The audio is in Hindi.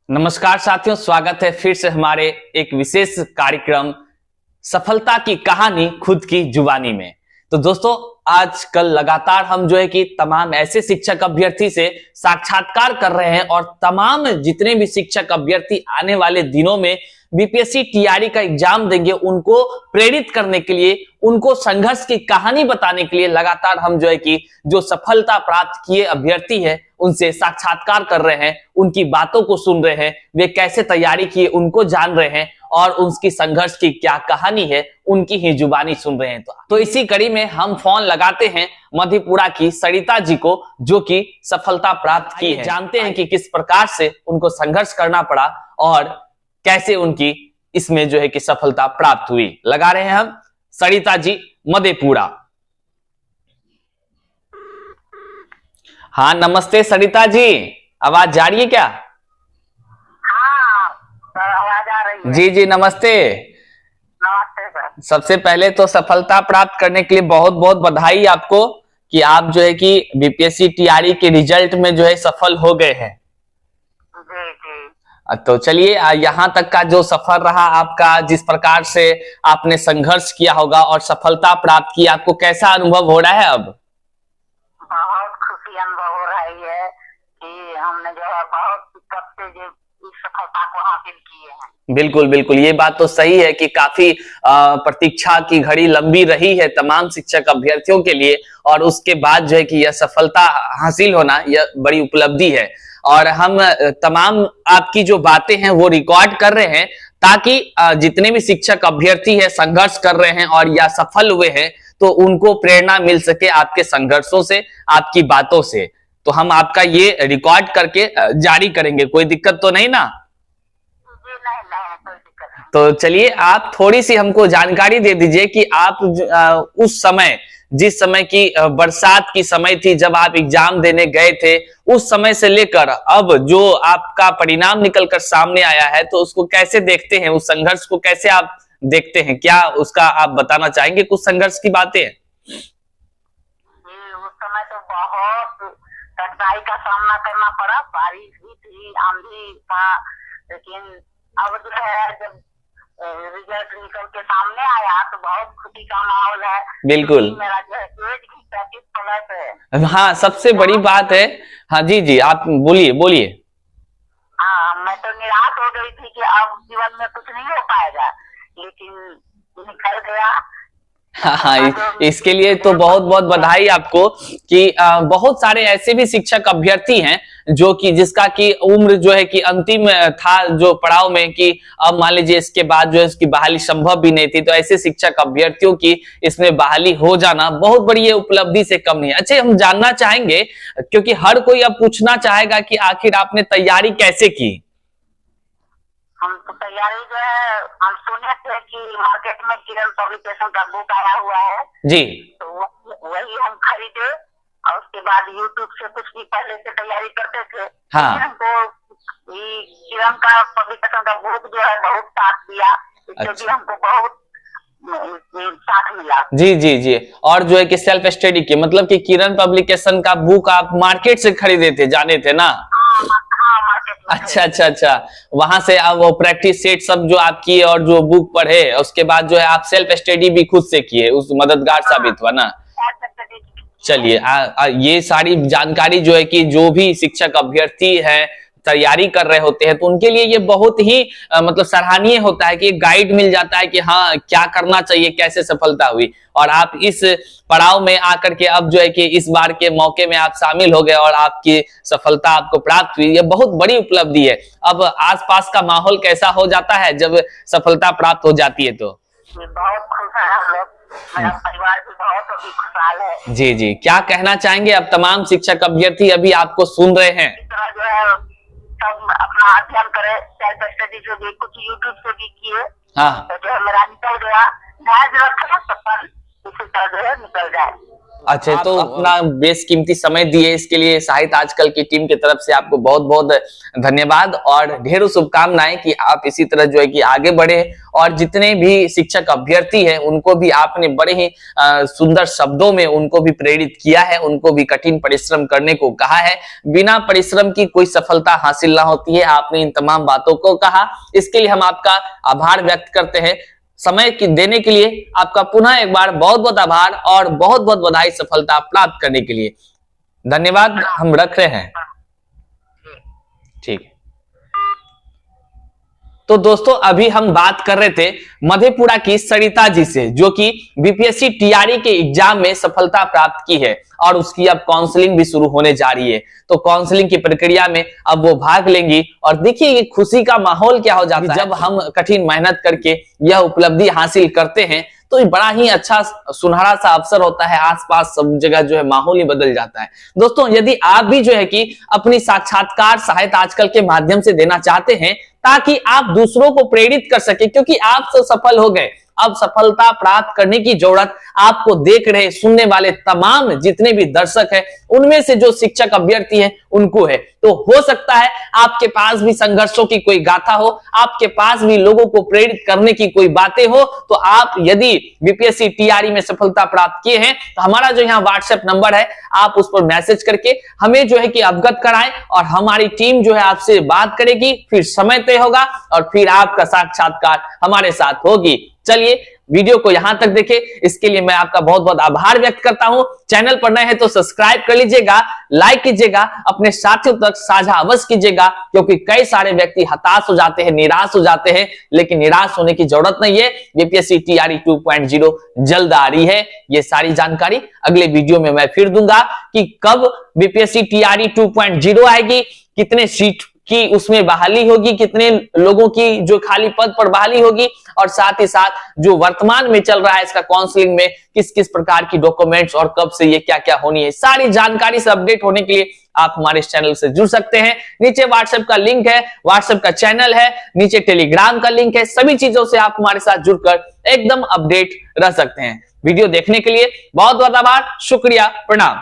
नमस्कार साथियों, स्वागत है फिर से हमारे एक विशेष कार्यक्रम सफलता की कहानी खुद की जुबानी में। तो दोस्तों, आजकल लगातार हम जो है कि तमाम ऐसे शिक्षक अभ्यर्थी से साक्षात्कार कर रहे हैं और तमाम जितने भी शिक्षक अभ्यर्थी आने वाले दिनों में बीपीएससी टीआरई का एग्जाम देंगे, उनको प्रेरित करने के लिए, उनको संघर्ष की कहानी बताने के लिए लगातार हम जो है कि जो सफलता प्राप्त किए अभ्यर्थी हैं उनसे साक्षात्कार कर रहे हैं, उनकी बातों को सुन रहे हैं, वे कैसे तैयारी किए उनको जान रहे हैं और उनकी संघर्ष की क्या कहानी है उनकी ही जुबानी सुन रहे हैं। तो इसी कड़ी में हम फोन लगाते हैं मधेपुरा की सरिता जी को, जो कि सफलता प्राप्त की है। जानते हैं कि किस प्रकार से उनको संघर्ष करना पड़ा और कैसे उनकी इसमें जो है कि सफलता प्राप्त हुई। लगा रहे हैं हम सरिता जी मधेपुरा। हाँ, नमस्ते सरिता जी, आवाज जा रही है क्या? हाँ सर, आवाज आ रही है। जी जी, नमस्ते। नमस्ते सर। सबसे पहले तो सफलता प्राप्त करने के लिए बहुत बहुत बधाई आपको कि आप जो है कि बीपीएससी टीआरई के रिजल्ट में जो है सफल हो गए हैं। जी जी। तो चलिए, यहाँ तक का जो सफर रहा आपका, जिस प्रकार से आपने संघर्ष किया होगा और सफलता प्राप्त की, आपको कैसा अनुभव हो रहा है अब? बहुत खुशी अनुभव हो रही है कि हमने जो है बहुत दिक्कत से जो इस सफलता को हासिल किए हैं। बिल्कुल बिल्कुल, ये बात तो सही है कि काफी प्रतीक्षा की घड़ी लंबी रही है तमाम शिक्षक अभ्यर्थियों के लिए, और उसके बाद जो है कि यह सफलता हासिल होना यह बड़ी उपलब्धि है। और हम तमाम आपकी जो बातें हैं वो रिकॉर्ड कर रहे हैं ताकि जितने भी शिक्षक अभ्यर्थी है संघर्ष कर रहे हैं और या सफल हुए हैं, तो उनको प्रेरणा मिल सके आपके संघर्षों से, आपकी बातों से। तो हम आपका ये रिकॉर्ड करके जारी करेंगे, कोई दिक्कत तो नहीं ना? जी नहीं नहीं, कोई दिक्कत नहीं। तो चलिए, आप थोड़ी सी हमको जानकारी दे दीजिए कि आप उस समय, जिस समय की बरसात की समय थी, जब आप एग्जाम देने गए थे, उस समय से लेकर अब जो आपका परिणाम निकल कर सामने आया है, तो उसको कैसे देखते हैं? उस संघर्ष को कैसे आप देखते हैं? क्या उसका आप बताना चाहेंगे कुछ संघर्ष की बातें? जी, उस समय तो बहुत कठिनाई का सामना करना पड़ा, बारिश भी थी, आंधी था, लेकिन अब जो है जब रिजल्ट निकल के सामने आया तो बहुत खुशी का माहौल है। बिल्कुल। मेरा जो है एज भी 35+ है। हाँ, सबसे बड़ी बात है। हाँ जी जी, आप बोलिए बोलिए। हाँ, मैं तो निराश हो गई थी कि अब जीवन में कुछ नहीं हो पाएगा, लेकिन निकल गया। हाँ, इसके लिए तो बहुत बहुत बधाई आपको कि बहुत सारे ऐसे भी शिक्षक अभ्यर्थी हैं जो कि जिसका कि उम्र जो है कि अंतिम था जो पड़ाव में, कि अब मान लीजिए इसके बाद जो है उसकी बहाली संभव भी नहीं थी, तो ऐसे शिक्षक अभ्यर्थियों की इसमें बहाली हो जाना बहुत बड़ी ये उपलब्धि से कम नहीं है। अच्छा, हम जानना चाहेंगे, क्योंकि हर कोई अब पूछना चाहेगा कि आखिर आपने तैयारी कैसे की? हम तो तैयारी जो है, हम सुने थे कि मार्केट में किरण पब्लिकेशन का बुक आया हुआ है जी। तो वही हम खरीदे और उसके बाद यूट्यूब से कुछ भी पहले से तैयारी करते थे। हाँ। लेकिन हमको ये किरण का पब्लिकेशन का बुक जो है बहुत साथ दिया, इससे भी हमको बहुत साथ मिला। जी जी जी। और जो है कि सेल्फ स्टडी की, मतलब कि किरण पब्लिकेशन का बुक आप मार्केट से खरीदे थे, जाने थे ना? हाँ, मार्केट में। अच्छा अच्छा अच्छा, वहां से आप वो प्रैक्टिस सेट सब जो आप किए और जो बुक पढ़े, उसके बाद जो है आप सेल्फ स्टडी भी खुद से किए, उस मददगार साबित हुआ ना? चलिए, ये सारी जानकारी जो है कि जो भी शिक्षक अभ्यर्थी है तैयारी कर रहे होते हैं, तो उनके लिए ये बहुत ही मतलब सराहनीय होता है कि एक गाइड मिल जाता है कि हाँ क्या करना चाहिए, कैसे सफलता हुई। और आप इस पड़ाव में आकर के अब जो है कि इस बार के मौके में आप शामिल हो गए और आपकी सफलता आपको प्राप्त हुई, ये बहुत बड़ी उपलब्धि है। अब आसपास का माहौल कैसा हो जाता है जब सफलता प्राप्त हो जाती है? तो बहुत खुश है हम लोग, मेरा परिवार भी बहुत अभी खुशहाल है। जी जी, क्या कहना चाहेंगे? अब तमाम शिक्षक अभ्यर्थी अभी आपको सुन रहे हैं। इस तरह जो है सब अपना अध्ययन करे, सेल्फ स्टडी जो भी कुछ यूट्यूब से भी किए, हाँ, तो जो है मेरा निकल गया। धैर्य रखना, सफल इसी तरह जो है निकल जाए। अच्छा, तो अपना बेशकीमती समय दिए इसके लिए साहित्य आजकल की टीम की तरफ से आपको बहुत बहुत धन्यवाद और ढेरों शुभकामनाएं कि आप इसी तरह जो है कि आगे बढ़े और जितने भी शिक्षक अभ्यर्थी हैं उनको भी आपने बड़े ही सुंदर शब्दों में उनको भी प्रेरित किया है, उनको भी कठिन परिश्रम करने को कहा है। बिना परिश्रम की कोई सफलता हासिल ना होती है, आपने इन तमाम बातों को कहा, इसके लिए हम आपका आभार व्यक्त करते हैं। समय की देने के लिए आपका पुनः एक बार बहुत बहुत आभार और बहुत बहुत बधाई सफलता प्राप्त करने के लिए। धन्यवाद, हम रख रहे हैं। ठीक है। तो दोस्तों अभी हम बात कर रहे थे मधेपुरा की सरिता जी से, जो कि बीपीएससी टीआरई के एग्जाम में सफलता प्राप्त की है और उसकी अब काउंसलिंग भी शुरू होने जा रही है। तो काउंसलिंग की प्रक्रिया में अब वो भाग लेंगी और देखिए ये खुशी का माहौल क्या हो जाता है जब हम कठिन मेहनत करके यह उपलब्धि हासिल करते हैं। तो ये बड़ा ही अच्छा सुनहरा सा अवसर होता है, आसपास सब जगह जो है माहौल ही बदल जाता है। दोस्तों यदि आप भी जो है कि अपनी साक्षात्कार सहायता आजकल के माध्यम से देना चाहते हैं ताकि आप दूसरों को प्रेरित कर सके, क्योंकि आप तो सफल हो गए, अब सफलता प्राप्त करने की जरूरत आपको देख रहे सुनने वाले तमाम जितने भी दर्शक हैं उनमें से जो शिक्षक अभ्यर्थी हैं उनको है। तो हो सकता है आपके पास भी संघर्षों की कोई गाथा हो, आपके पास भी लोगों को प्रेरित करने की कोई बातें हो, तो आप यदि बीपीएससी टीआरई में सफलता प्राप्त किए हैं तो हमारा जो यहाँ व्हाट्सएप नंबर है आप उस पर मैसेज करके हमें जो है कि अवगत कराएं और हमारी टीम जो है आपसे बात करेगी, फिर समय तय होगा और फिर आपका साक्षात्कार हमारे साथ होगी। चलिए वीडियो को यहां तक देखें, इसके लिए मैं आपका बहुत बहुत आभार व्यक्त करता हूं। चैनल पर नए हैं तो सब्सक्राइब कर लीजिएगा, लाइक कीजिएगा, अपने साथियों तक साझा अवश्य कीजिएगा, क्योंकि कई सारे व्यक्ति हताश हो जाते हैं, निराश हो जाते हैं, लेकिन निराश होने की जरूरत नहीं है। बीपीएससी टीआरई 2.0 जल्द आ रही है। ये सारी जानकारी अगले वीडियो में मैं फिर दूंगा कि कब बीपीएससी टीआरई 2.0 आएगी, कितने सीट की उसमें बहाली होगी, कितने लोगों की जो खाली पद पर बहाली होगी और साथ ही साथ जो वर्तमान में चल रहा है इसका काउंसलिंग में किस किस प्रकार की डॉक्यूमेंट्स और कब से ये क्या क्या होनी है, सारी जानकारी से अपडेट होने के लिए आप हमारे इस चैनल से जुड़ सकते हैं। नीचे व्हाट्सएप का लिंक है, व्हाट्सएप का चैनल है, नीचे टेलीग्राम का लिंक है, सभी चीजों से आप हमारे साथ जुड़कर एकदम अपडेट रह सकते हैं। वीडियो देखने के लिए बहुत बहुत आभार, शुक्रिया, प्रणाम।